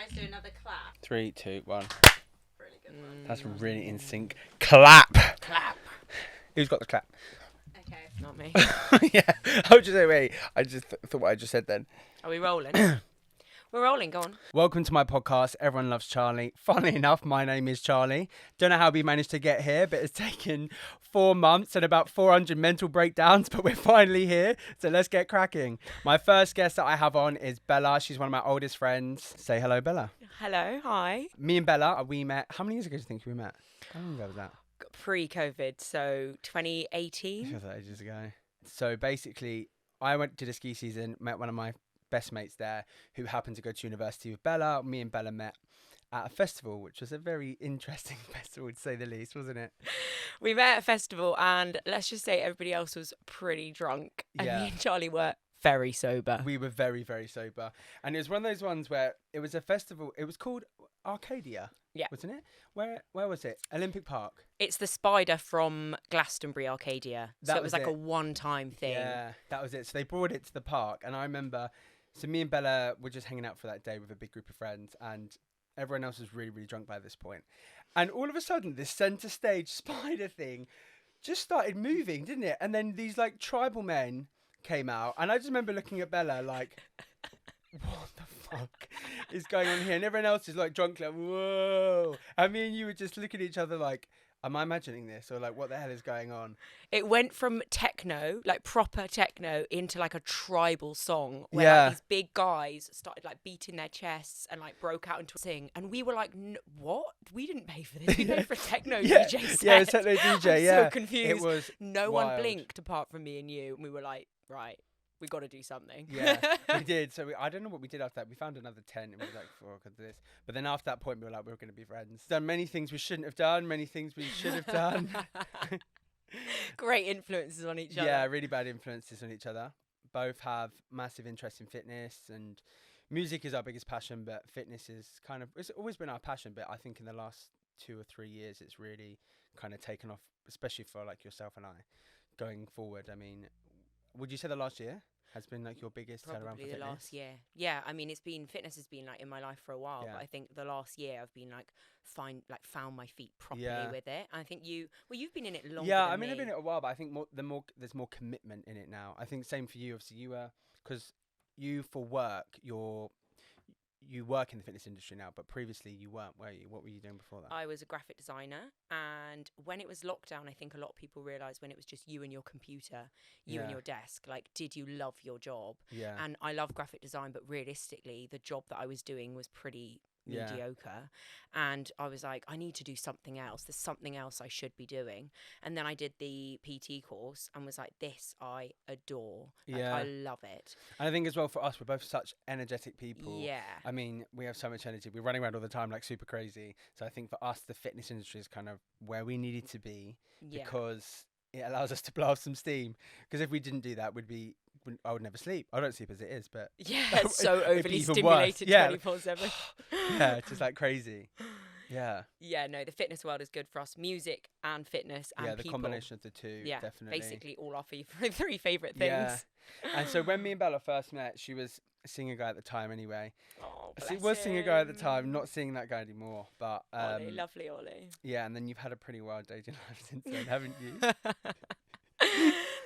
guys do another clap? 3, 2, 1. Really good one. That's really in sync. Clap. Clap. Who's got the clap? Okay, not me. Yeah. I was just say, wait. I just thought what I just said then. Are we rolling? We're rolling, go on. Welcome to my podcast, Everyone Loves Charlie. Funnily enough, my name is Charlie. Don't know how we managed to get here, but it's taken 4 months and about 400 mental breakdowns, but we're finally here. So let's get cracking. My first guest that I have on is Bella. She's one of my oldest friends. Say hello, Bella. Hello, hi. Me and Bella, we met, how many years ago do you think we met? How long ago was that? Pre-COVID, so 2018. Feels like ages ago. So basically, I did a ski season, met one of my best mates there who happened to go to university with Bella. Me and Bella met at a festival, which was a very interesting festival to say the least, wasn't it? We met at a festival and let's just say everybody else was pretty drunk and Yeah. me and Charlie were very sober. We were very, very sober. And it was one of those ones where it was a festival. It was called Arcadia. Yeah. Wasn't it? Where was it? Olympic Park. It's the Spider from Glastonbury Arcadia. So That it was was like it. a one-time thing. Yeah, that was it. So they brought it to the park. And I remember, so me and Bella were just hanging out for that day with a big group of friends. And everyone else was really, really drunk by this point. And all of a sudden, this centre stage spider thing just started moving, didn't it? And then these like tribal men came out. And I just remember looking at Bella like, what the fuck is going on here? And everyone else is like drunk, like, whoa. And me and you were just looking at each other like, am I imagining this? Or like, what the hell is going on? It went from techno, like proper techno, into like a tribal song where Yeah. like, these big guys started like beating their chests and like broke out into a sing. And we were like, what? We didn't pay for this. We paid for a techno Yeah. DJ set. Yeah, it was techno DJ, I'm yeah. so confused. It was no wild. one blinked apart from me and you. And we were like, right, we got to do something. Yeah, we did. So I don't know what we did after that. We found another tent and we were like, "Oh, God, this." But then after that point, we were like, we were going to be friends. Done many things we shouldn't have done, many things we should have done. Great influences on each other. Yeah, really bad influences on each other. Both have massive interest in fitness, and music is our biggest passion, but fitness is it's always been our passion. But I think in the last 2 or 3 years, it's really kind of taken off, especially for like yourself and I going forward. I mean, would you say the last year has been like your biggest turnaround for Probably the fitness? last year. Yeah, I mean, fitness has been like in my life for a while, Yeah. but I think the last year I've been like found my feet properly Yeah. with it. And I think you've been in it longer. Yeah, than I mean, I've me. been in it a while, but I think there's more commitment in it now. I think same for you. Obviously, because you for work, you work in the fitness industry now, but previously you weren't, were you? What were you doing before that? I was a graphic designer, and when it was lockdown, I think a lot of people realised when it was just you and your computer, you and Yeah. your desk, like, did you love your job? Yeah. And I love graphic design, but realistically, the job that I was doing was pretty Yeah. mediocre. And I was like, I need to do something else. There's something else I should be doing. And then I did the PT course and was like, this I adore. Like, Yeah. I love it. And I think as well for us, we're both such energetic people. Yeah. I mean, we have so much energy. We're running around all the time, like super crazy. So I think for us, the fitness industry is kind of where we needed to be Yeah. because it allows us to blow off some steam. Because if we didn't do that, I would never sleep. I don't sleep as it is, but Yeah, it's so it'd be overly even worse. stimulated Yeah. 24/7. yeah, it's just like crazy. Yeah. Yeah, no, the fitness world is good for us. Music and fitness and Yeah, the people. combination of the two, Yeah, definitely. basically all our three favourite things. Yeah. And so when me and Bella first met, she was a singer guy at the time anyway. Oh, She bless was singer guy at the time, him. not seeing that guy anymore. But Ollie, lovely Ollie. yeah, and then you've had a pretty wild dating life since then, haven't you?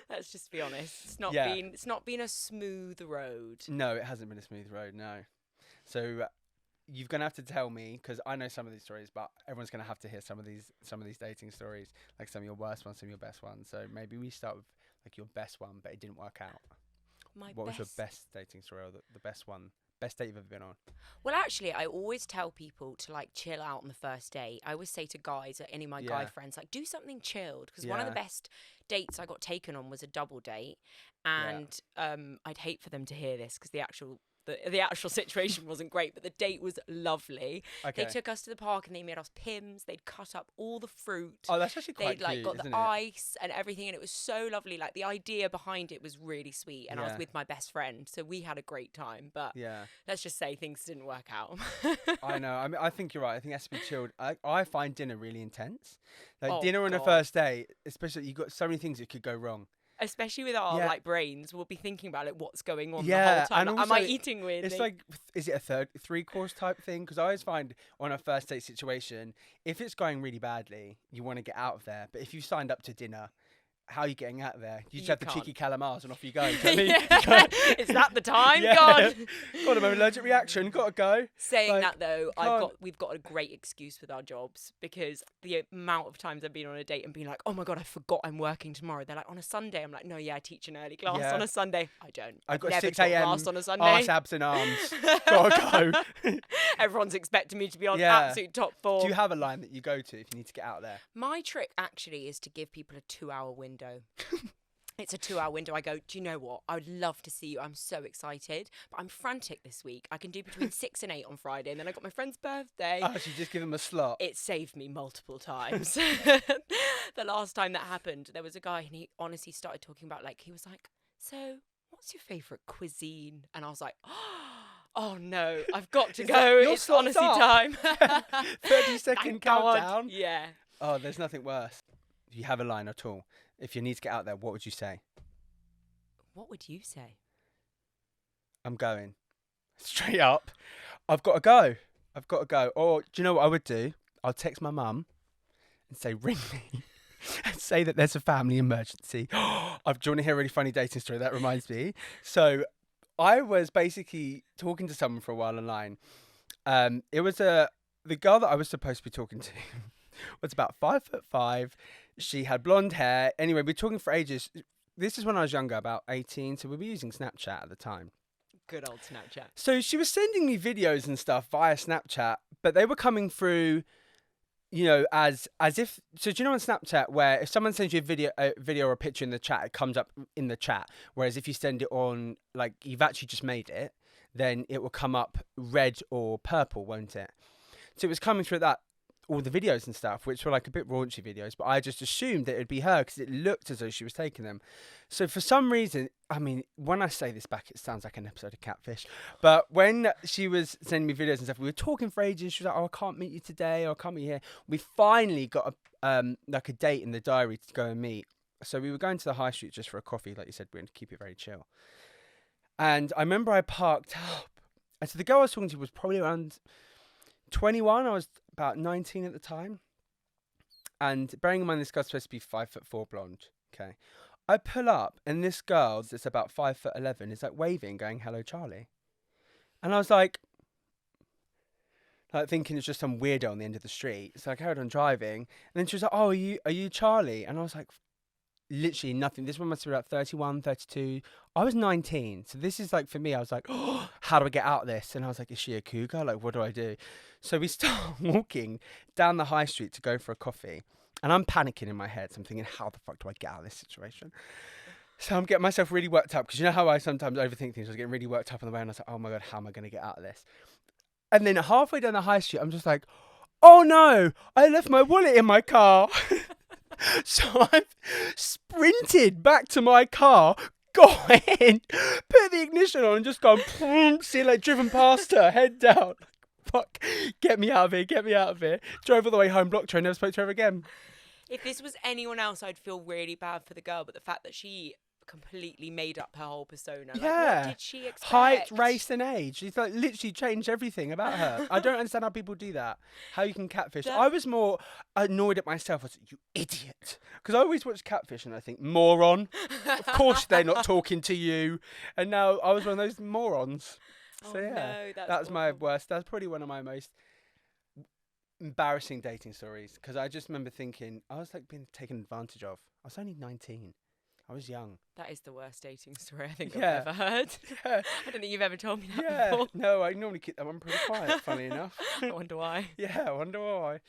Let's just be honest. It's not been a smooth road. No, it hasn't been a smooth road, no. So you're gonna have to tell me, because I know some of these stories, but everyone's gonna have to hear some of these dating stories, like some of your worst ones, some of your best ones. So maybe we start with like your best one, but it didn't work out. What was your best dating story, or the best one, best date you've ever been on? Well, actually, I always tell people to like chill out on the first date. I always say to guys, any of my guy Yeah. friends, like, do something chilled. Because one of the Yeah. best dates I got taken on was a double date. And I'd hate for them to hear this because the actual situation wasn't great, but the date was lovely. Okay. They took us to the park and they made us Pims. They'd cut up all the fruit. Oh, that's actually quite They'd like cute, got isn't the it? ice and everything, and it was so lovely. Like the idea behind it was really sweet, and I was Yeah. with my best friend, so we had a great time. But Yeah. let's just say things didn't work out. I know. I mean, I think you're right. I think it has to be chilled. I find dinner really intense. Like Oh, dinner on a God. first date, especially, you got so many things that could go wrong. Especially with our Yeah. like brains, we'll be thinking about like what's going on the Yeah, whole time. and Like, am I also eating weirdly? It's like, is it a three-course type thing? Because I always find on a first date situation, if it's going really badly, you want to get out of there. But if you signed up to dinner, how are you getting out of there? You just You have the can't. cheeky calamars and off you go. Do you know what I mean? Yeah. Is that the time? Yeah. God. Got an allergic reaction. Got to go. Saying Like, that though, can't- we've got a great excuse with our jobs, because the amount of times I've been on a date and been like, oh my God, I forgot I'm working tomorrow. They're like, on a Sunday. I'm like, no, yeah, I teach an early class Yeah. on a Sunday. I don't. I've got never 6 taught a.m. class on a Sunday. arse, abs and arms. Gotta go. Everyone's expecting me to be on Yeah. absolute top form. Do you have a line that you go to if you need to get out there? My trick actually is to give people a 2-hour window. It's a 2-hour window. I go, do you know what? I would love to see you. I'm so excited, but I'm frantic this week. I can do between 6 and 8 on Friday, and then I got my friend's birthday. Oh, so you just give them a slot. It saved me multiple times. The last time that happened, there was a guy, and he honestly started talking about, like, he was like, so what's your favourite cuisine? And I was like, oh no, I've got to Is go. that your It's slot's honesty up? time. 30-second Thank God. countdown. Yeah. Oh, there's nothing worse. If you have a line at all, if you need to get out there, what would you say? What would you say? I'm going. Straight up. I've got to go. I've got to go. Or do you know what I would do? I'll text my mum and say, ring me. And say that there's a family emergency. Do you want to hear a really funny dating story? That reminds me. So I was basically talking to someone for a while online. It was the girl that I was supposed to be talking to was about 5'5". She had blonde hair. Anyway, we were talking for ages. This is when I was younger, about 18. So we were using Snapchat at the time. Good old Snapchat. So she was sending me videos and stuff via Snapchat, but they were coming through, you know, as if. So do you know on Snapchat where if someone sends you a video or a picture in the chat, it comes up in the chat. Whereas if you send it on, like you've actually just made it, then it will come up red or purple, won't it? So it was coming through that. All the videos and stuff, which were like a bit raunchy videos, but I just assumed that it'd be her because it looked as though she was taking them. So for some reason, I mean, when I say this back, it sounds like an episode of Catfish. But when she was sending me videos and stuff, we were talking for ages. She was like, "Oh, I can't meet you today, or I can't meet you here." We finally got like a date in the diary to go and meet. So we were going to the high street just for a coffee, like you said. We're going to keep it very chill. And I remember I parked up, and so the girl I was talking to was probably around 21. I was about 19 at the time. And bearing in mind this girl's supposed to be 5'4" blonde. Okay. I pull up and this girl that's about 5'11" is like waving, going, "Hello, Charlie." And I was like thinking it's just some weirdo on the end of the street. So I carried on driving. And then she was like, "Oh, are you Charlie?" And I was like, literally nothing. This one must be about 31, 32. I was 19. So this is like, for me, I was like, oh, how do I get out of this? And I was like, is she a cougar? Like, what do I do? So we start walking down the high street to go for a coffee. And I'm panicking in my head. So I'm thinking, how the fuck do I get out of this situation? So I'm getting myself really worked up. Because you know how I sometimes overthink things. I was getting really worked up on the way. And I was like, oh my God, how am I going to get out of this? And then halfway down the high street, I'm just like, oh no, I left my wallet in my car. So I've sprinted back to my car, got in, put the ignition on and just gone, see, like driven past her, head down. Fuck, get me out of here, get me out of here. Drove all the way home, blocked her, and never spoke to her again. If this was anyone else, I'd feel really bad for the girl, but the fact that she completely made up her whole persona. Like, Yeah. what did she expect? Height, race, and age. She's like literally changed everything about her. I don't understand how people do that. How you can catfish. I was more annoyed at myself. I was like, you idiot. Because I always watch Catfish and I think, moron. Of course they're not talking to you. And now I was one of those morons. So Oh, yeah, no, that's my worst. That's probably one of my most embarrassing dating stories. Because I just remember thinking, I was like being taken advantage of. I was only 19. I was young. That is the worst dating story I think Yeah. I've ever heard. Yeah. I don't think you've ever told me that Yeah. before. No, I normally keep that one pretty quiet, funny enough. I wonder why. Yeah, I wonder why.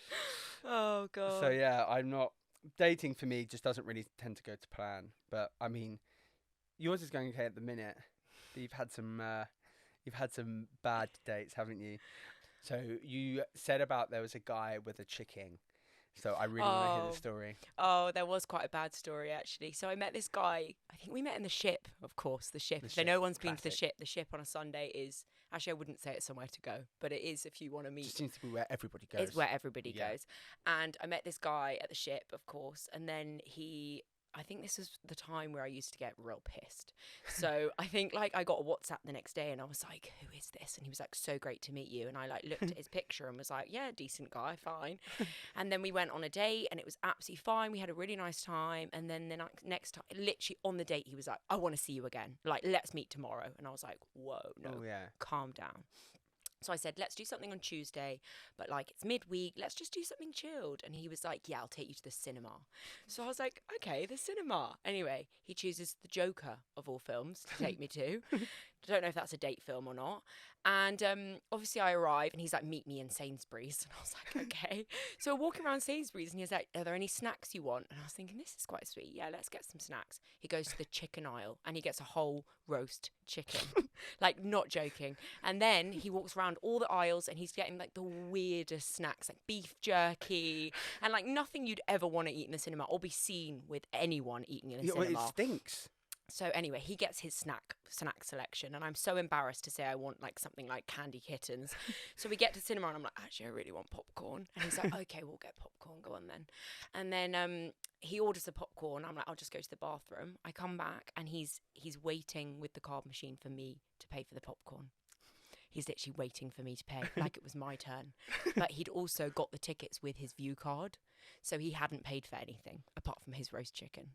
Oh, God. So yeah, I'm not dating for me just doesn't really tend to go to plan. But I mean, yours is going okay at the minute. But you've had some bad dates, haven't you? So you said about there was a guy with a chicking. So I really want to hear the story. Oh, there was quite a bad story, actually. So I met this guy. I think we met in the Ship, of course, the Ship. If no one's been to the classic. Ship on a Sunday is... Actually, I wouldn't say it's somewhere to go, but it is if you want to meet. It just seems to be where everybody goes. It's where everybody Yeah. goes. And I met this guy at the Ship, of course, and then he I think this is the time where I used to get real pissed. So I think like I got a WhatsApp the next day and I was like, who is this? And he was like, so great to meet you. And I like looked at his picture and was like, yeah, decent guy, fine. And then we went on a date and it was absolutely fine. We had a really nice time. And then the next time, literally on the date, he was like, I want to see you again. Like, let's meet tomorrow. And I was like, whoa, no, calm down. So I said, let's do something on Tuesday, but like it's midweek, let's just do something chilled. And he was like, yeah, I'll take you to the cinema. So I was like, okay, the cinema. Anyway, he chooses the Joker of all films to take me to. Don't know if that's a date film or not. And obviously I arrive and he's like, meet me in Sainsbury's. And I was like, okay. So we're walking around Sainsbury's and he's like, are there any snacks you want? And I was thinking, this is quite sweet. Yeah, let's get some snacks. He goes to the chicken aisle and he gets a whole roast chicken. Like, not joking. And then he walks around all the aisles and he's getting like the weirdest snacks, like beef jerky and like nothing you'd ever want to eat in the cinema or be seen with anyone eating in a cinema. Well, it stinks. So anyway, he gets his snack selection and I'm so embarrassed to say I want like something like candy kittens. So we get to cinema and I'm like, actually, I really want popcorn. And he's like, okay, we'll get popcorn. Go on then. And then he orders the popcorn. I'm like, I'll just go to the bathroom. I come back and he's waiting with the card machine for me to pay for the popcorn. He's literally waiting for me to pay like it was my turn. But he'd also got the tickets with his view card. So he hadn't paid for anything apart from his roast chicken.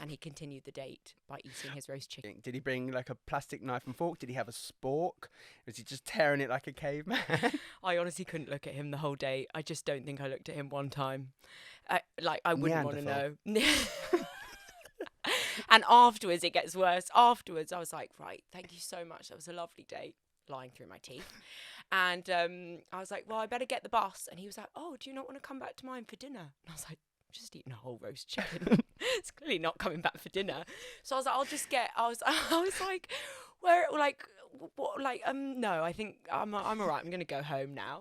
And he continued the date by eating his roast chicken. Did he bring like a plastic knife and fork? Did he have a spork? Was he just tearing it like a caveman? I honestly couldn't look at him the whole day. I just don't think I looked at him one time. I wouldn't want to know. And afterwards, it gets worse. Afterwards, I was like, right, thank you so much. That was a lovely date. Lying through my teeth. And I was like, well, I better get the bus. And he was like, oh, do you not want to come back to mine for dinner? And I was like, I'm just eating a whole roast chicken. It's clearly not coming back for dinner. So I was like, I'll just get, I was like, where, like, what, like, no, I think I'm all right. I'm going to go home now.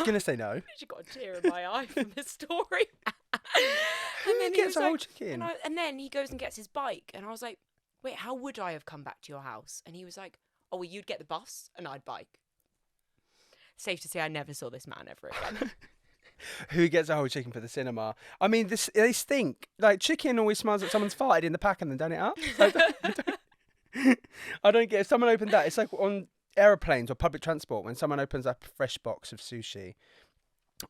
Gonna say no. I actually got a tear in my eye from this story. And then he gets a whole chicken. And then he goes and gets his bike. And I was like, wait, how would I have come back to your house? And he was like, oh, well, you'd get the bus and I'd bike. Safe to say I never saw this man ever again. Who gets a whole chicken for the cinema? I mean, they stink. Like, chicken always smells like someone's farted in the pack and then done it up. I don't get it. If someone opened that, it's like on aeroplanes or public transport when someone opens up a fresh box of sushi.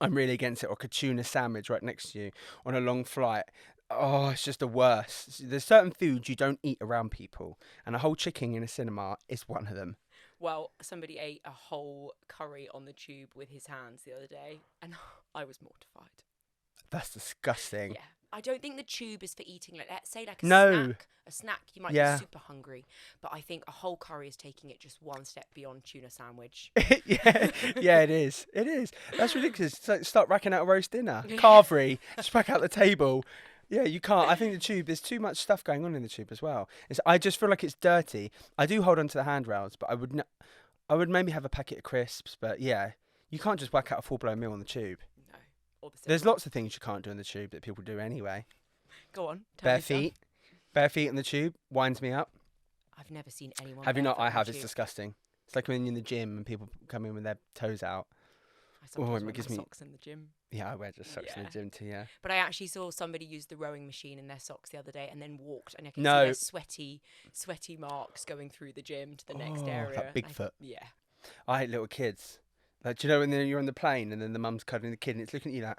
I'm really against it. Or a tuna sandwich right next to you on a long flight. Oh, it's just the worst. There's certain foods you don't eat around people, and a whole chicken in a cinema is one of them. Well, somebody ate a whole curry on the tube with his hands the other day, and I was mortified. That's disgusting. Yeah. I don't think the tube is for eating, like, let's say, like a snack. You might be super hungry, but I think a whole curry is taking it just one step beyond tuna sandwich. yeah, it is. It is. That's ridiculous. It's like, start racking out a roast dinner. Carvery, just back out the table. Yeah, you can't. I think the tube, there's too much stuff going on in the tube as well. I just feel like it's dirty. I do hold on to the handrails, but I would maybe have a packet of crisps. But yeah, you can't just whack out a full-blown meal on the tube. No. Or there's lots of things you can't do in the tube that people do anyway. Go on. Bare feet. Bare feet in the tube winds me up. I've never seen anyone. Have you not? I have. It's disgusting. It's like when you're in the gym and people come in with their toes out. I sometimes wear my socks in the gym. Yeah, I wear just socks in the gym too, yeah. But I actually saw somebody use the rowing machine in their socks the other day and then walked, and I can see their sweaty marks going through the gym to the next area. Like Bigfoot. Yeah. I hate little kids. Like, do you know when you're on the plane and then the mum's cuddling the kid and it's looking at you like,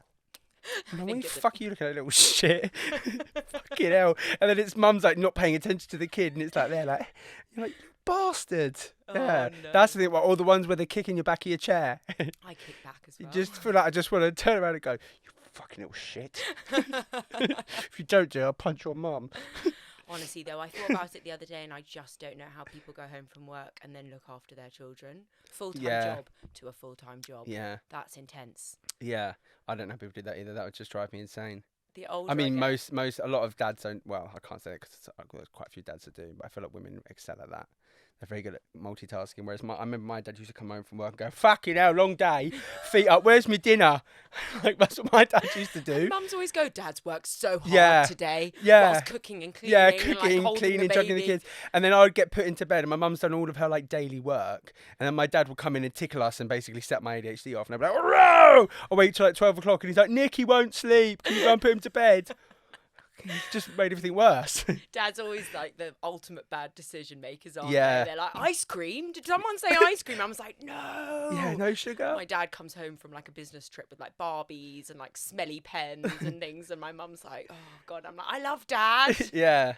what the fuck are you looking at, little shit? Fucking hell. And then its mum's like not paying attention to the kid and it's like, you're like, you bastard. Yeah, no. That's the thing. Or the ones where they're kicking you back of your chair. I kick back as well. You just feel like I just want to turn around and go, you fucking little shit. If you don't do it, I'll punch your mum. Honestly, though, I thought about it the other day and I just don't know how people go home from work and then look after their children. Full-time job to a full-time job. Yeah. That's intense. Yeah. I don't know how people do that either. That would just drive me insane. The older I mean, a lot of dads don't, well, I can't say it because there's quite a few dads that do, but I feel like women excel at that. They're very good at multitasking. Whereas I remember my dad used to come home from work and go, fucking hell, long day, feet up, where's my dinner? Like, that's what my dad used to do. Mums always go, Dad's worked so hard today. Yeah. Whilst cooking and cleaning. Yeah, cooking, and, like, cleaning, juggling the kids. And then I would get put into bed and my mum's done all of her like daily work. And then my dad would come in and tickle us and basically set my ADHD off. And I'd be like, Row! I'll wait till like 12 o'clock and he's like, Nick, he won't sleep. Can you go and put him to bed? He's just made everything worse. Dad's always like the ultimate bad decision makers, aren't Yeah. they? They're like, ice cream? Did someone say ice cream? I was like, no. Yeah, no sugar. My dad comes home from like a business trip with like Barbies and like smelly pens and things, and my mum's like, oh God. I'm like, I love Dad. Yeah.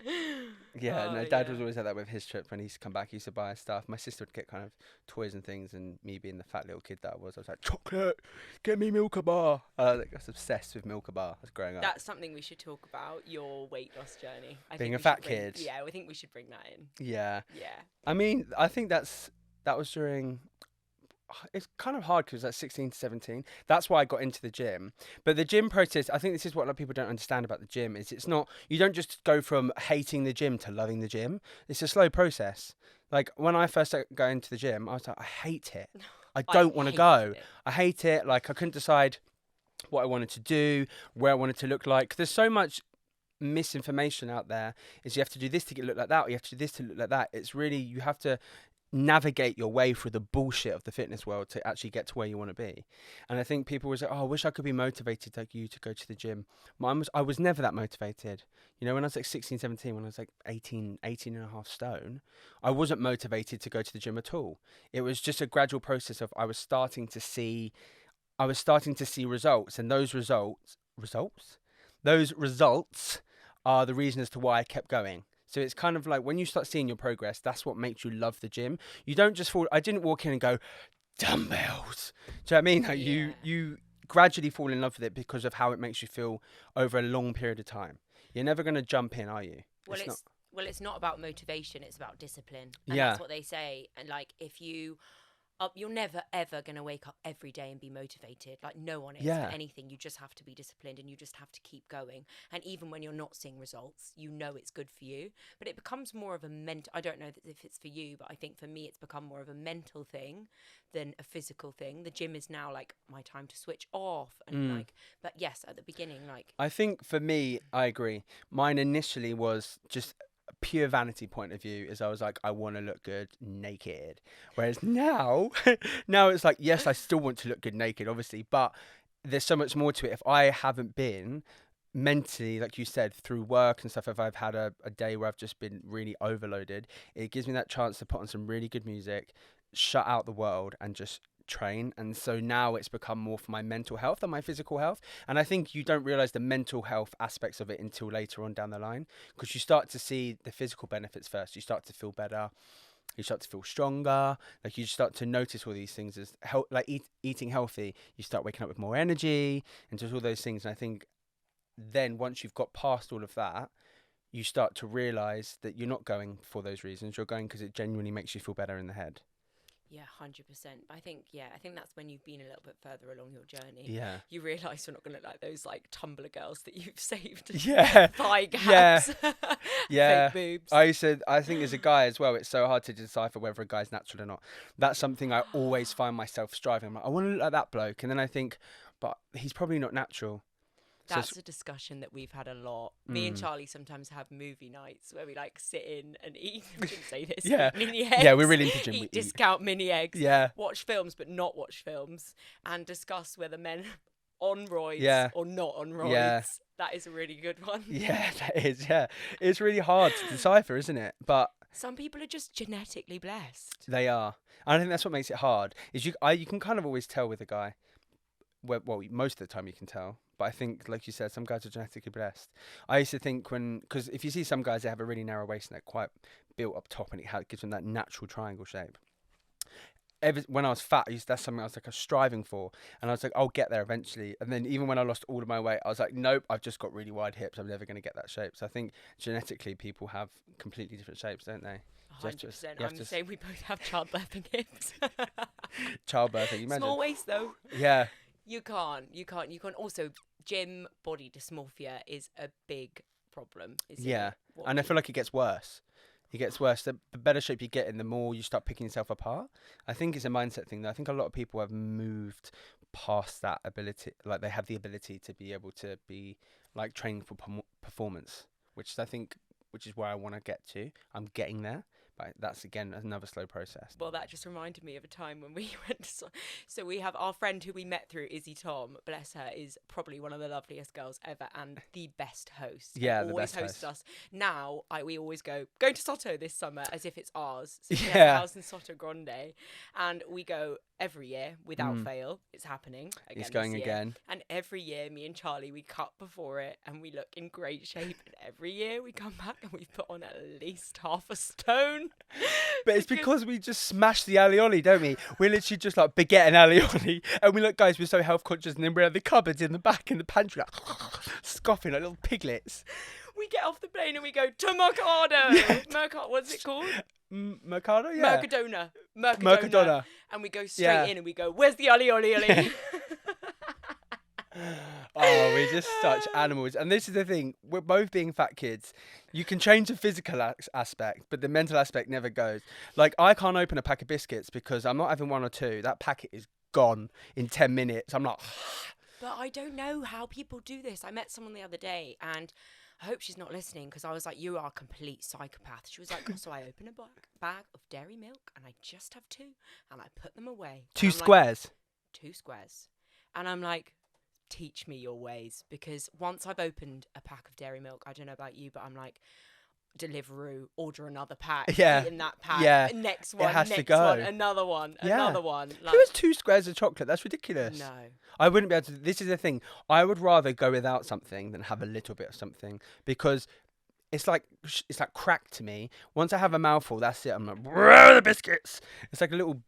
Yeah, Oh, no, Dad yeah. was always like that with his trip. When he used to come back, he used to buy stuff. My sister would get kind of toys and things, and me being the fat little kid that I was like, chocolate, get me Milka Bar. I was obsessed with Milka Bar as growing up. That's something we should talk about, your weight loss journey. Being a we fat should bring- kid. Yeah, I think we should bring that in. Yeah. Yeah. I mean, I think that was during. It's kind of hard because that's 16 to 17. That's why I got into the gym. But the gym process, I think this is what a lot of people don't understand about the gym, is it's not, you don't just go from hating the gym to loving the gym. It's a slow process. Like when I first started going to the gym, I was like, I hate it. I don't want to go. I hate it. Like I couldn't decide what I wanted to do, where I wanted to look like. There's so much misinformation out there. Is you have to do this to look like that, or you have to do this to look like that. It's really, you have to navigate your way through the bullshit of the fitness world to actually get to where you want to be. And I think people was like, oh, I wish I could be motivated like you to go to the gym. I was never that motivated. You know, when I was like 16, 17, when I was like 18 and a half stone, I wasn't motivated to go to the gym at all. It was just a gradual process of I was starting to see results, and those results are the reason as to why I kept going. So it's kind of like when you start seeing your progress, that's what makes you love the gym. You don't just I didn't walk in and go, dumbbells. Do you know what I mean? Like you gradually fall in love with it because of how it makes you feel over a long period of time. You're never going to jump in, are you? It's not about motivation, it's about discipline. And Yeah. that's what they say. And like if you're never ever going to wake up every day and be motivated. Like no one is Yeah. for anything. You just have to be disciplined and you just have to keep going. And even when you're not seeing results, you know it's good for you. But it becomes more of a I don't know if it's for you, but I think for me it's become more of a mental thing than a physical thing. The gym is now like my time to switch off and like, but yes, at the beginning, like. I think for me, I agree. Mine initially was just a pure vanity point of view, is I was like, I want to look good naked. Whereas now, now it's like, yes, I still want to look good naked, obviously, but there's so much more to it. If I haven't been mentally, like you said, through work and stuff, if I've had a day where I've just been really overloaded, it gives me that chance to put on some really good music, shut out the world and just train. And so now it's become more for my mental health than my physical health. And I think you don't realize the mental health aspects of it until later on down the line, because you start to see the physical benefits first. You start to feel better, you start to feel stronger, like you start to notice all these things as eating healthy. You start waking up with more energy and just all those things. And I think then once you've got past all of that, you start to realize that you're not going for those reasons. You're going because it genuinely makes you feel better in the head. Yeah, 100%. I think that's when you've been a little bit further along your journey. Yeah. You realise you're not going to look like those like Tumblr girls that you've saved. Yeah. Thigh gaps. Yeah. Fake boobs. I think as a guy as well, it's so hard to decipher whether a guy's natural or not. That's something I always find myself striving. I'm like, I want to look like that bloke. And then I think, but he's probably not natural. That's a discussion that we've had a lot. Me and Charlie sometimes have movie nights where we like sit in and eat. I shouldn't say this. Yeah. Eat mini eggs. Yeah, we're really into gym. Eat discount mini eggs. Yeah. Watch films but not watch films, and discuss whether men on roids or not on roids. Yeah. That is a really good one. Yeah, that is. Yeah, it's really hard to decipher, isn't it? But some people are just genetically blessed. They are. And I think that's what makes it hard. Is you can kind of always tell with a guy. Well, most of the time you can tell. But I think, like you said, some guys are genetically blessed. I used to think because if you see some guys, they have a really narrow waist and they're quite built up top, and it gives them that natural triangle shape. When I was fat, that's something I was striving for, and I was like, I'll get there eventually. And then even when I lost all of my weight, I was like, nope, I've just got really wide hips. I'm never going to get that shape. So I think genetically, people have completely different shapes, don't they? 100%. I'm saying we both have childbirthing hips. Childbirthing, imagine. Small waist though. Yeah. You can't. Also, gym body dysmorphia is a big problem. And I feel like it gets worse. It gets worse. The better shape you get in, the more you start picking yourself apart. I think it's a mindset thing. I think a lot of people have moved past that ability. Like they have the ability to be able to be like training for performance, which is where I want to get to. I'm getting there. That's again another slow process. Well, that just reminded me of a time when we went to... So we have our friend who we met through, Izzy Tom, bless her, is probably one of the loveliest girls ever and the best host. Yeah, and the always best hosts host. us. Now, we always going to Soto this summer as if it's ours. So she has Yeah. a house in Soto Grande. And we go every year without fail. It's happening again It's going this year. again. And every year, me and Charlie, we cut before it and we look in great shape. And every year we come back and we put on at least half a stone. But it's because we just smash the alioli, don't we? We're literally just like baguette and alioli. And we look, guys, we're so health conscious. And then we're at the cupboards in the back in the pantry, like scoffing like little piglets. We get off the plane and we go to Mercado. What's it called? Mercado? Yeah. Mercadona. And we go straight in and we go, where's the alioli? Oh, we're just such animals. And this is the thing. We're both being fat kids. You can change the physical aspect, but the mental aspect never goes. Like, I can't open a pack of biscuits because I'm not having one or two. That packet is gone in 10 minutes. I'm like... But I don't know how people do this. I met someone the other day and I hope she's not listening because I was like, you are a complete psychopath. She was like, so I open a bag of dairy milk and I just have two and I put them away. Two squares? Like, 2 squares. And I'm like... teach me your ways, because once I've opened a pack of dairy milk, I don't know about you, but I'm like, Deliveroo, order another pack, eat in that pack, next one, has next to go. one, another one. Like, who has 2 squares of chocolate? That's ridiculous. No. I wouldn't be able to. This is the thing. I would rather go without something than have a little bit of something, because it's like crack to me. Once I have a mouthful, that's it. I'm like, where are the biscuits? It's like a little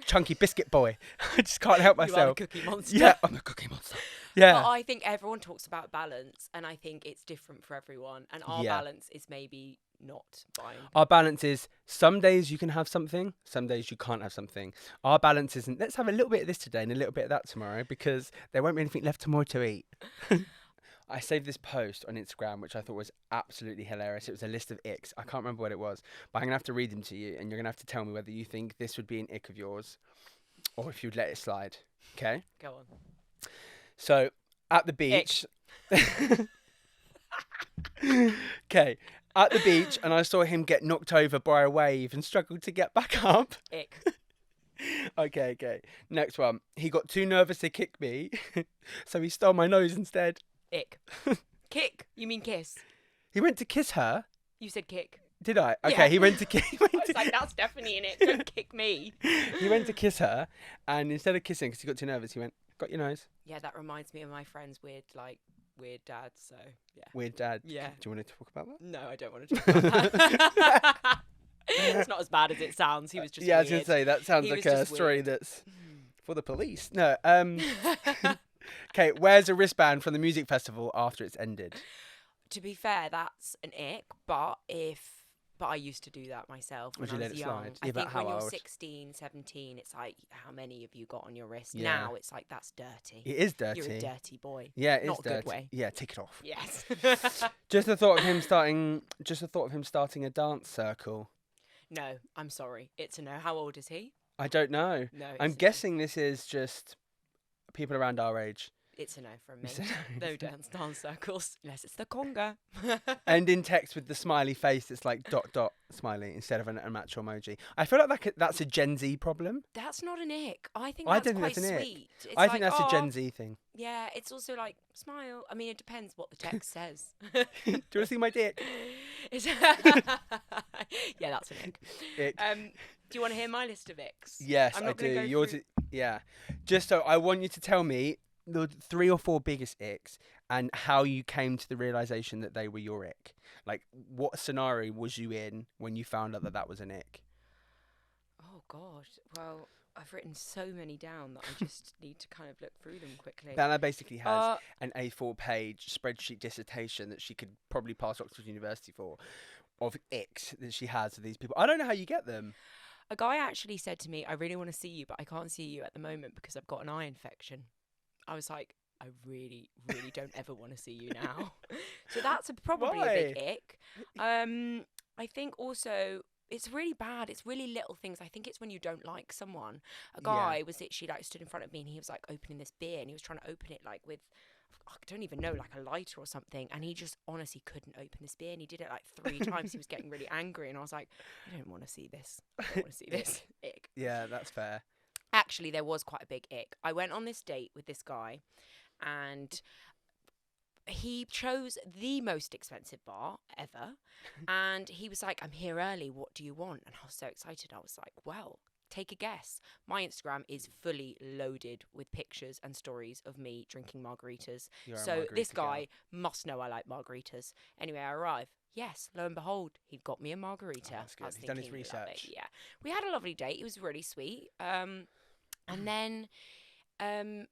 chunky biscuit boy. I just can't help myself. You are the cookie monster. Yeah, I'm the cookie monster. Yeah. But I think everyone talks about balance, and I think it's different for everyone. And our balance is maybe not fine. Our balance is some days you can have something, some days you can't have something. Our balance isn't, let's have a little bit of this today and a little bit of that tomorrow, because there won't be anything left tomorrow to eat. I saved this post on Instagram, which I thought was absolutely hilarious. It was a list of icks. I can't remember what it was, but I'm going to have to read them to you, and you're going to have to tell me whether you think this would be an ick of yours or if you'd let it slide. Okay? Go on. So, at the beach... Okay, at the beach, and I saw him get knocked over by a wave and struggled to get back up. Ick. Okay. Next one. He got too nervous to kick me, so he stole my nose instead. Ick. Kick. You mean kiss? He went to kiss her. You said kick. Did I? Okay, Yeah. he went to kiss. I was like, that's definitely in it. Don't kick me. He went to kiss her, and instead of kissing, because he got too nervous, he went, got your nose. Yeah, that reminds me of my friend's weird dad. So yeah. Weird dad. Yeah. Do you want to talk about that? No, I don't want to talk about that. It's not as bad as it sounds. He was just Yeah, weird. I was going to say, that sounds He like was a just story weird. that's for the police. No. Okay, wears a wristband from the music festival after it's ended. To be fair, that's an ick, but I used to do that myself when Would you I let was it young. slide? I Yeah, but think how when you're old? 16, 17, it's like, how many have you got on your wrist? Yeah. Now it's like, that's dirty. It is dirty. You're a dirty boy. Yeah, it is Not a dirty. good way. Yeah, take it off. Yes. Just the thought of him starting a dance circle. No, I'm sorry. It's a no. How old is he? I don't know. No. I'm it's a no. guessing this is just people around our age. It's a no from me. It's a no. No dance circles, unless it's the conga. And in text with the smiley face, it's like ... smiley instead of a match emoji. I feel like that's a Gen Z problem. That's not an ick. I think I that's don't think quite that's an ick. sweet. It's I like, think that's "Oh, a Gen Z thing. Yeah, it's also like, smile. I mean, it depends what the text says. Do you want to see my dick? Yeah, that's an ick. Ick. Do you want to hear my list of icks? Yes, I'm I not gonna do. go Yours, through- yeah. Just so I want you to tell me the 3 or 4 biggest icks and how you came to the realization that they were your ick. Like, what scenario was you in when you found out that that was an ick? Oh, God. Well, I've written so many down that I just need to kind of look through them quickly. Bella basically has an A4-page spreadsheet dissertation that she could probably pass Oxford University for, of icks that she has of these people. I don't know how you get them. A guy actually said to me, I really want to see you, but I can't see you at the moment because I've got an eye infection. I was like, I really, really don't ever want to see you now. So that's probably a big ick. I think also it's really bad. It's really little things. I think it's when you don't like someone. A guy was literally like stood in front of me and he was like opening this beer and he was trying to open it like with, I don't even know, like a lighter or something, and he just honestly couldn't open this beer, and he did it like 3 times. He was getting really angry, and I was like, I don't want to see this. I don't want to see this. Ick. Yeah, that's fair. Actually, there was quite a big ick. I went on this date with this guy, and he chose the most expensive bar ever. And he was like, I'm here early. What do you want? And I was so excited. I was like, well, take a guess. My Instagram is fully loaded with pictures and stories of me drinking margaritas. You're a So margarita this guy girl. must know I like margaritas. Anyway, I arrive. Yes, lo and behold, he'd got me a margarita. Oh, that's I was good. He's done his thinking, love it. research. Yeah. We had a lovely date. It was really sweet. And then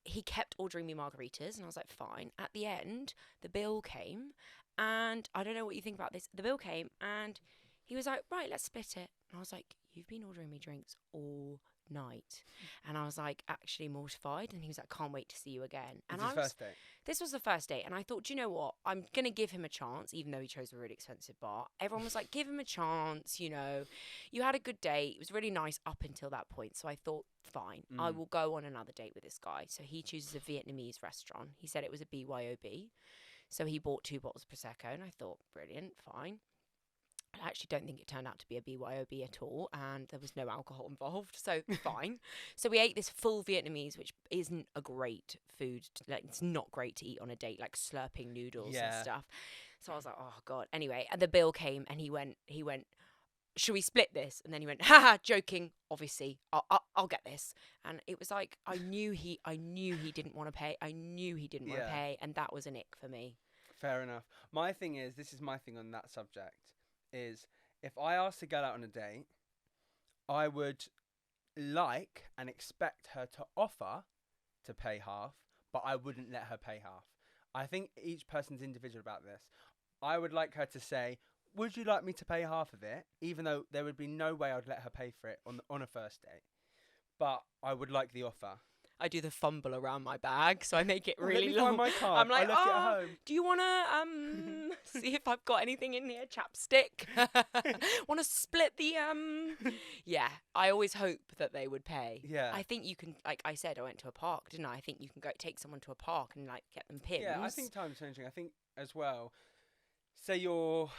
he kept ordering me margaritas, and I was like, fine. At the end, the bill came, and I don't know what you think about this. The bill came, and he was like, right, let's split it. And I was like, you've been ordering me drinks all night. And I was like, actually mortified. And he was like, can't wait to see you again. And This is first date. This was the first date, and I thought, do you know what? I'm going to give him a chance, even though he chose a really expensive bar. Everyone was like, give him a chance, you know. You had a good date. It was really nice up until that point. So I thought, fine, I will go on another date with this guy. So he chooses a Vietnamese restaurant. He said it was a BYOB. So he bought 2 bottles of Prosecco, and I thought, brilliant, fine. I actually don't think it turned out to be a BYOB at all, and there was no alcohol involved, so fine. So we ate this full Vietnamese, which isn't a great food. Like, it's not great to eat on a date, like slurping noodles and stuff. So I was like, oh God. Anyway, and the bill came, and he went, should we split this? And then he went, haha, joking, obviously, I'll get this. And it was like, I knew he didn't want to pay. I knew he didn't want to pay, and that was an ick for me. Fair enough. My thing is, this is my thing on that subject, is if I asked a girl out on a date, I would like and expect her to offer to pay half, but I wouldn't let her pay half. I think each person's individual about this. I would like her to say, would you like me to pay half of it? Even though there would be no way I'd let her pay for it on a first date. But I would like the offer. I do the fumble around my bag, so I make it really Let me long. find my card. I'm like, I left it at home. do you want to see if I've got anything in here? Chapstick? Want to split the Yeah, I always hope that they would pay. Yeah. I think you can, like I said, I went to a park, didn't I? I think you can go take someone to a park and like get them pins. Yeah, I think time's changing. I think as well. Say you're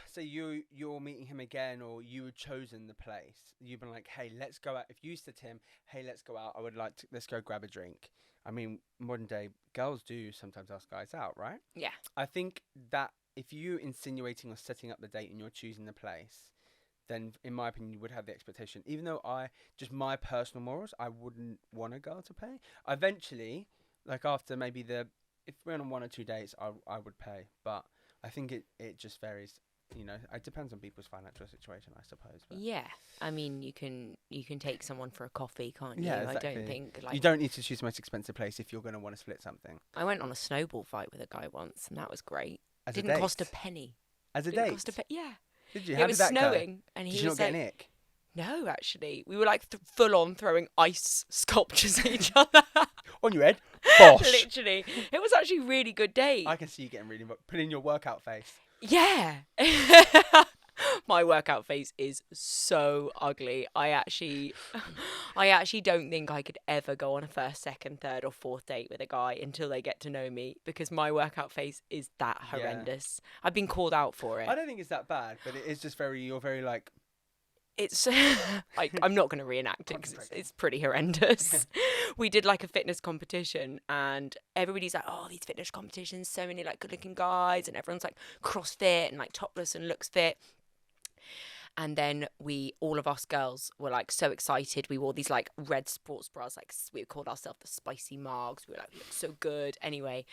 meeting him again, or you had chosen the place. You've been like, hey, let's go out. If you said to him, hey, let's go out, I would like to, let's go grab a drink. I mean, modern day girls do sometimes ask guys out, right? Yeah. I think that if you insinuating or setting up the date and you're choosing the place, then in my opinion, you would have the expectation. Even though just my personal morals, I wouldn't want a girl to pay. Eventually, like after maybe if we're on 1 or 2 dates, I would pay, but I think it just varies, you know. It depends on people's financial situation, I suppose. But. Yeah, I mean, you can take someone for a coffee, can't you? Yeah, exactly. I don't think you don't need to choose the most expensive place if you're going to want to split something. I went on a snowball fight with a guy once, and that was great. As Didn't cost a penny. As a Didn't date? Cost yeah. Did you? It How was did that snowing, go? and he Did you was not like, get an ick? No, actually, we were like full on throwing ice sculptures at each other. On your head? Bosh. Literally, it was actually a really good date. I can see you getting really put in your workout face. Yeah. My workout face is so ugly. I actually don't think I could ever go on a first, second, third, or fourth date with a guy until they get to know me, because my workout face is that horrendous. I've been called out for it. I don't think it's that bad, but it is just you're very like. It's I'm not going to reenact it because it's pretty horrendous. We did like a fitness competition, and everybody's like, oh, these fitness competitions, so many like good looking guys, and everyone's like CrossFit and like topless and looks fit. And then all of us girls were like so excited. We wore these like red sports bras, like we called ourselves the spicy margs. We were like, look so good. Anyway,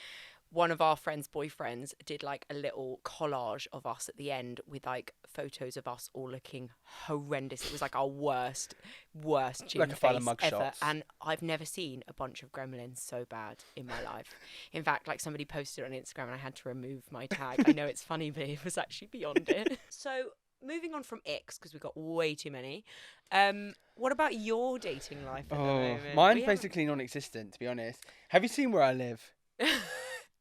one of our friends' boyfriends did like a little collage of us at the end with like photos of us all looking horrendous. It was like our worst gym like a file of face mug ever. shots. And I've never seen a bunch of gremlins so bad in my life. In fact, like somebody posted on Instagram and I had to remove my tag. I know it's funny, but it was actually beyond it. So moving on from ICKS, because we've got way too many. What about your dating life at the moment? Mine's basically non-existent, to be honest. Have you seen where I live?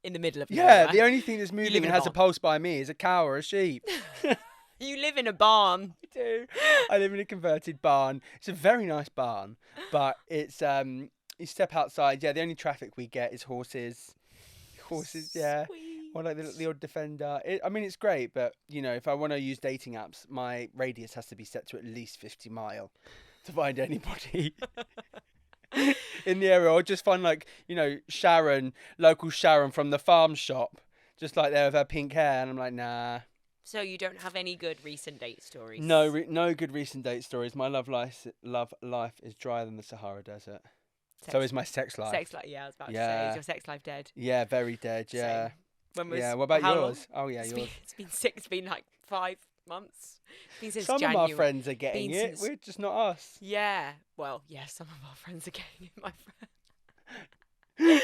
In the middle of nowhere. nowhere. The only thing that's moving and has a pulse by me is a cow or a sheep. You live in a barn. I do. I live in a converted barn. It's a very nice barn, but it's you step outside. Yeah, the only traffic we get is horses. forces, yeah. Sweet. Or like the odd defender. I mean, it's great, but you know, if I want to use dating apps, my radius has to be set to at least 50 mile to find anybody in the area. Or just find like, you know, Sharon, local Sharon from the farm shop, just like there with her pink hair, and I'm like, nah. So you don't have any good recent date stories? No good recent date stories. My love life is drier than the Sahara Desert. So is my sex life. Sex life, yeah, I was about to say. Is your sex life dead? Yeah, very dead, yeah. Same. What about how yours? Long? Oh, yeah, yours. It's been like 5 months. It's been since Some January. of our friends are getting it. We're just not us. Yeah. Well, yeah, some of our friends are getting it, my friend.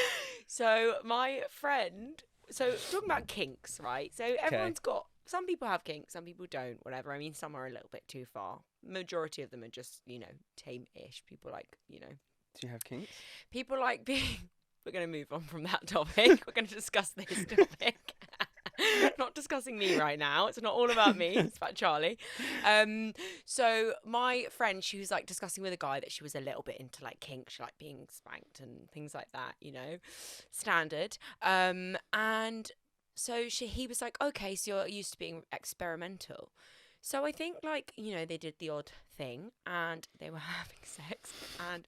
So, my friend... So, talking about kinks, right? So, everyone's got... Some people have kinks, some people don't, whatever. I mean, some are a little bit too far. Majority of them are just, you know, tame-ish. People like, you know... Do you have kinks? People like being... We're going to move on from that topic. We're going to discuss this topic. Not discussing me right now. It's not all about me. It's about Charlie. So my friend, she was like discussing with a guy that she was a little bit into like kink. She liked being spanked and things like that, you know, standard. And so he was like, okay, so you're used to being experimental. So I think like, you know, they did the odd thing and they were having sex and...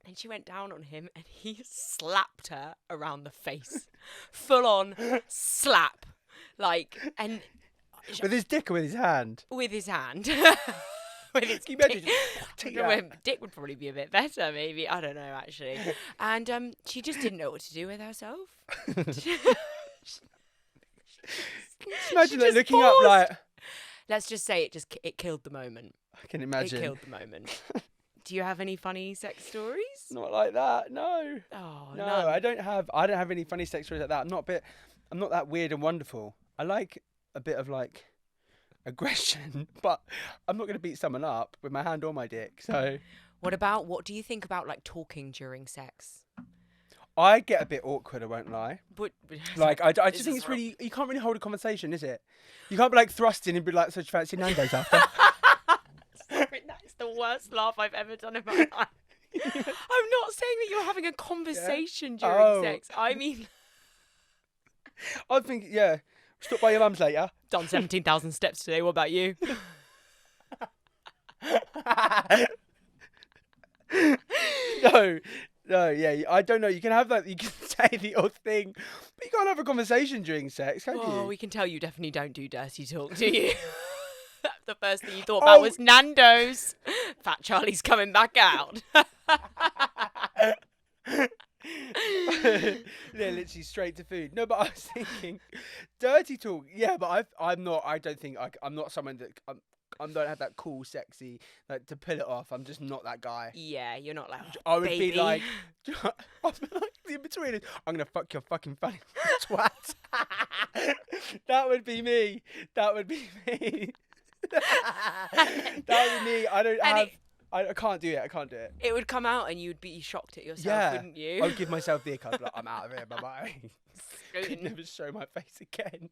And she went down on him and he slapped her around the face. Full on slap. Like, and... With his dick or with his hand? With his hand. With his dick would probably be a bit better, maybe. I don't know, actually. And she just didn't know what to do with herself. Imagine like, looking up like... Let's just say it killed the moment. I can imagine. It killed the moment. Do you have any funny sex stories? Not like that. No. Oh, no. None. I don't have any funny sex stories like that. I'm not that weird and wonderful. I like a bit of like aggression, but I'm not going to beat someone up with my hand or my dick. So. What do you think about like talking during sex? I get a bit awkward, I won't lie. But like I just think it's really, you can't really hold a conversation, is it? You can't be like thrusting and be like, such fancy Nando's after. Sorry, that's the worst laugh I've ever done in my life. I'm not saying that you're having a conversation during sex. I mean... I think, yeah. Stop by your mum's later. Done 17,000 steps today. What about you? No, yeah. I don't know. You can have that. You can say the odd thing, but you can't have a conversation during sex, can you? Oh, we can tell you definitely don't do dirty talk, do you? The first thing you thought about was Nando's. Fat Charlie's coming back out. Yeah, literally straight to food. No, but I was thinking, dirty talk. Yeah, but I'm not. I don't think I'm not someone that I don't have that cool, sexy like to pull it off. I'm just not that guy. Yeah, you're not like. I would baby. be like, I'd be like in between it. I'm gonna fuck your fucking funny twat. That would be me. That would be me. That would be me. I can't do it. I can't do it. It would come out and you'd be shocked at yourself, wouldn't you? I would give myself the ick. I'd be like, I'm out of here. Bye bye. Could never show my face again.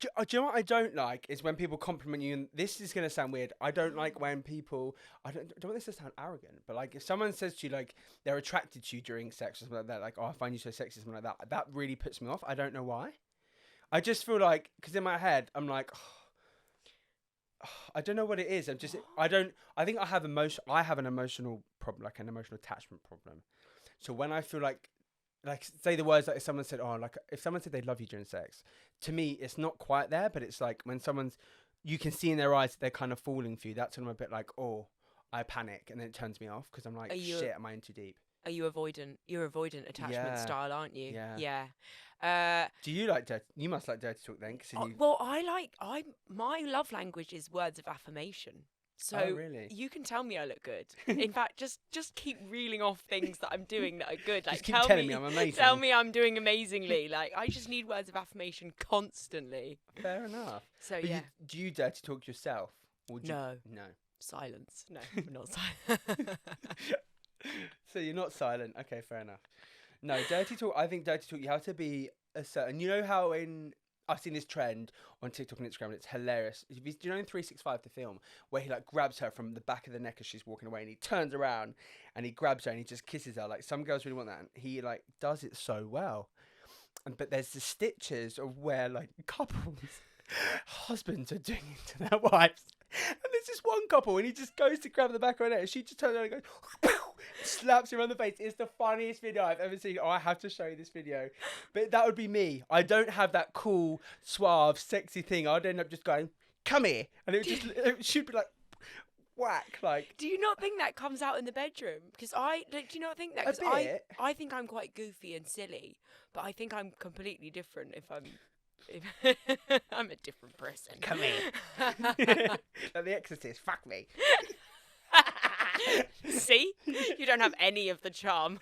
Do you know what I don't like is when people compliment you, and this is going to sound weird. I don't like when people, I don't want this to sound arrogant, but like if someone says to you like they're attracted to you during sex or something like that, like, oh, I find you so sexy, something like that, that really puts me off. I don't know why. I just feel like, because in my head, I'm like, I don't know what it is. I think I have an emotional problem, like an emotional attachment problem. So when I feel like say the words like if someone said, oh, like if someone said they love you during sex, to me it's not quite there, but it's like when you can see in their eyes that they're kind of falling for you. That's when I'm a bit like, oh, I panic, and then it turns me off because I'm like, shit, am I in too deep? Are you avoidant? You're avoidant attachment style, aren't you? Yeah. Do you like dirty? You must like dirty talk then, well, my love language is words of affirmation. So really? You can tell me I look good. In fact, just keep reeling off things that I'm doing that are good. Like just keep telling me I'm amazing. Tell me I'm doing amazingly. Like I just need words of affirmation constantly. Fair enough. So but do you dirty talk yourself? Or no. No. Silence. No, I'm not silent. So you're not silent. Okay, fair enough. No, dirty talk. I think dirty talk. You have to be a certain. You know how in I've seen this trend on TikTok and Instagram, and it's hilarious. Do you know in 365 the film where he like grabs her from the back of the neck as she's walking away, and he turns around and he grabs her and he just kisses her? Like some girls really want that, and he like does it so well. But there's the stitches of where like couples, husbands are doing it to their wives. And there's this one couple, and he just goes to grab the back of her neck, and she just turns around and goes, slaps him on the face. It's the funniest video I've ever seen. Oh, I have to show you this video. But that would be me. I don't have that cool, suave, sexy thing. I'd end up just going, come here. And it should be like, whack. Like, do you not think that comes out in the bedroom? Because do you not think that? Because I think I'm quite goofy and silly, but I think I'm completely different if I'm a different person. Come here. Like the Exorcist, fuck me. See? You don't have any of the charm.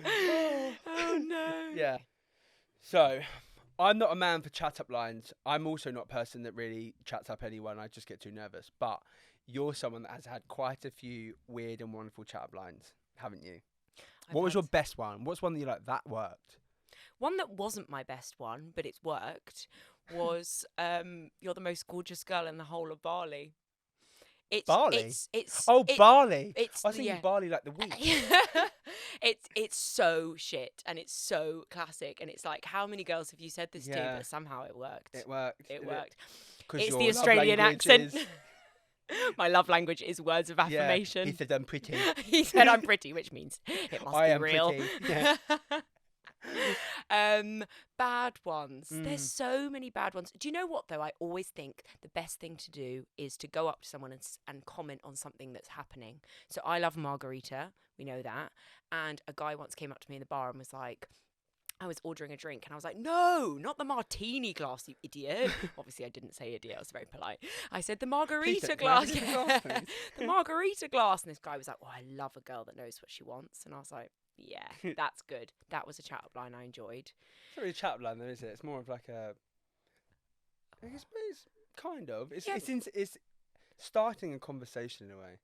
Oh no. Yeah. So, I'm not a man for chat up lines. I'm also not a person that really chats up anyone. I just get too nervous. But you're someone that has had quite a few weird and wonderful chat up lines, haven't you? What was your best one? What's one that you like that worked? One that wasn't my best one, but it's worked, was you're the most gorgeous girl in the whole of Bali. Bali? Bali. Bali. I was thinking Bali like the week. It's so shit and it's so classic, and it's like, how many girls have you said this to? But somehow it worked. It worked. It's the Australian accent. My love language is words of affirmation. Yeah, he said I'm pretty. He said I'm pretty, which means it must be real. Pretty. Yeah. Bad ones. There's so many bad ones. Do you know what though? I always think the best thing to do is to go up to someone and comment on something that's happening. So I love margarita, we know that. And a guy once came up to me in the bar and was like, I was ordering a drink and I was like, no, not the martini glass, you idiot. Obviously I didn't say idiot, I was very polite. I said the margarita glass. The margarita glass. And this guy was like, oh, I love a girl that knows what she wants. And I was like, yeah, that's good. That was a chat up line I enjoyed. It's not really a chat up line though, is it? It's more of like a, I guess it's kind of. It's starting a conversation in a way.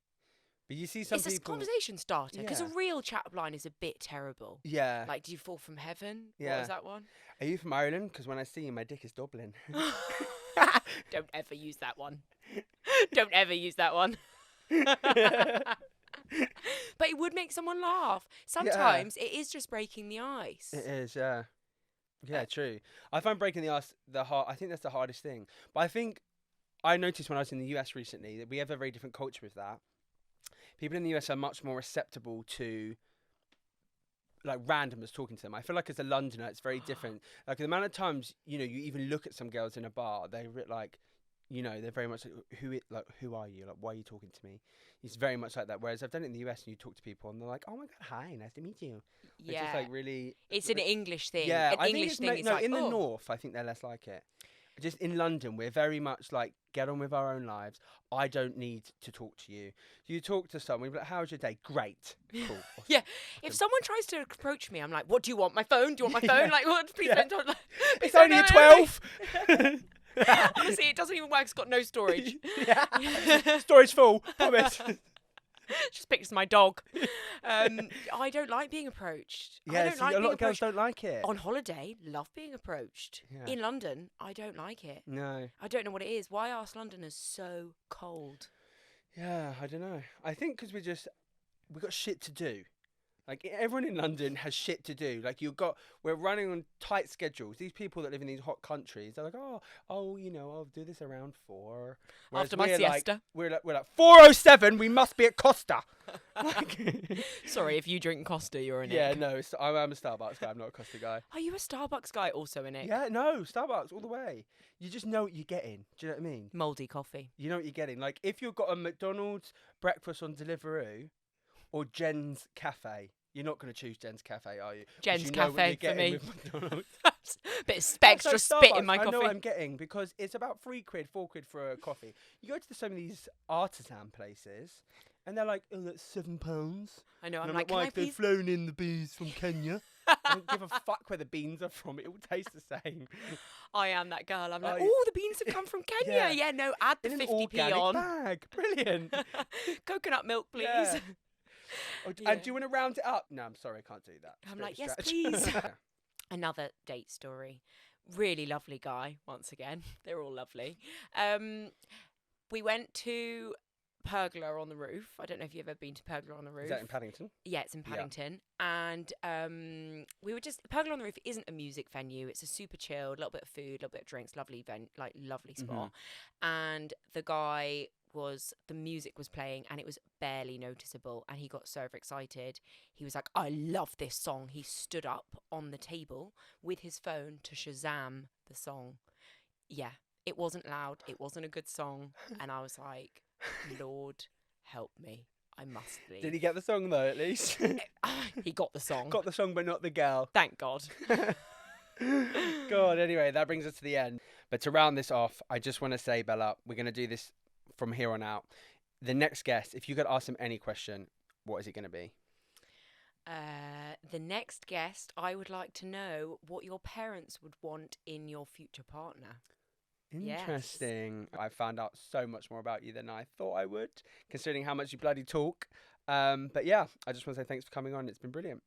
But you see some people... It's a conversation starter, because a real chat up line is a bit terrible. Yeah. Like, do you fall from heaven? Yeah. What was that one? Are you from Ireland? Because when I see you, my dick is Dublin. Don't ever use that one. Don't ever use that one. But it would make someone laugh. Sometimes it is just breaking the ice. It is, yeah. Yeah, true. I find breaking the ice I think that's the hardest thing. But I think I noticed when I was in the US recently that we have a very different culture with that. People in the US are much more acceptable to like randomers talking to them. I feel like as a Londoner, it's very different. Like the amount of times, you even look at some girls in a bar, they're like, they're very much like, who are you? Like, why are you talking to me? It's very much like that. Whereas I've done it in the US and you talk to people and they're like, oh my God, hi, nice to meet you. Yeah. It's just like really... It's an English thing. Yeah. An English thing is like, in the North, I think they're less like it. Just in London, we're very much like, get on with our own lives. I don't need to talk to you. You talk to someone, you're like, how's your day? Great. Cool. Awesome. Yeah. Awesome. If someone tries to approach me, I'm like, what do you want? My phone? Do you want my phone? Like, what? Please don't talk. It's only a 12. Honestly, it doesn't even work. It's got no storage. Storage full. Promise. Just pictures my dog. I don't like being approached. Yeah, a lot of girls don't like it. On holiday, love being approached. Yeah. In London, I don't like it. No. I don't know what it is. Why are Londoners so cold? Yeah, I don't know. I think because we got shit to do. Like everyone in London has shit to do. Like we're running on tight schedules. These people that live in these hot countries, they're like, oh, I'll do this around 4. Whereas after my siesta. We're like 4:07. We must be at Costa. Sorry, if you drink Costa, you're an Yeah, no, I'm a Starbucks guy. I'm not a Costa guy. Are you a Starbucks guy? Also an ick? Yeah, no, Starbucks all the way. You just know what you're getting. Do you know what I mean? Mouldy coffee. You know what you're getting. Like if you've got a McDonald's breakfast on Deliveroo or Jen's Cafe. You're not going to choose Jen's Cafe, are you? Jen's Cafe for me. Bit of extra so spit in my coffee. I know what I'm getting because it's about £3, £4 for a coffee. You go to some of these artisan places and they're like, oh, that's £7. I know, and I'm like, why can I they've please... flown in the bees from Kenya. I don't give a fuck where the beans are from. It all tastes the same. I am that girl. I'm like, oh, the beans have come from Kenya. Yeah, no, add the 50p on. Bag. Brilliant. Coconut milk, please. Yeah. And do you want to round it up? No, I'm sorry, I can't do that. I'm like, yes, please. Another date story. Really lovely guy, once again. They're all lovely. Um, we went to Pergola on the Roof. I don't know if you've ever been to Pergola on the Roof. Is that in Paddington? Yeah, it's in Yeah. Paddington. And we were just Pergola on the Roof isn't a music venue. It's a super chilled, little bit of food, little bit of drinks, lovely lovely spot. And the music was playing and it was barely noticeable, and he got so overexcited. He was like, I love this song. He stood up on the table with his phone to Shazam the song. Yeah, it wasn't loud. It wasn't a good song. And I was like, Lord, help me. I must leave. Did he get the song though, at least? He got the song. Got the song, but not the girl. Thank God. God, anyway, that brings us to the end. But to round this off, I just want to say, Bella, we're going to do this from here on out. The next guest, if you could ask him any question, what is it going to be? The next guest, I would like to know what your parents would want in your future partner. Interesting. Yes. I found out so much more about you than I thought I would, considering how much you bloody talk. But yeah, I just want to say thanks for coming on. It's been brilliant.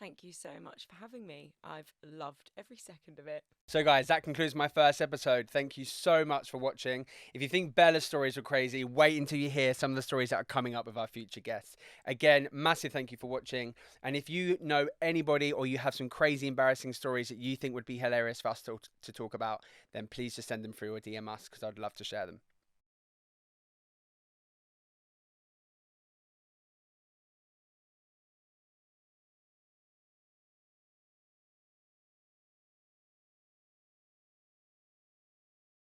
Thank you so much for having me. I've loved every second of it. So guys, that concludes my first episode. Thank you so much for watching. If you think Bella's stories were crazy, wait until you hear some of the stories that are coming up with our future guests. Again, massive thank you for watching. And if you know anybody or you have some crazy embarrassing stories that you think would be hilarious for us to talk about, then please just send them through or DM us, because I'd love to share them.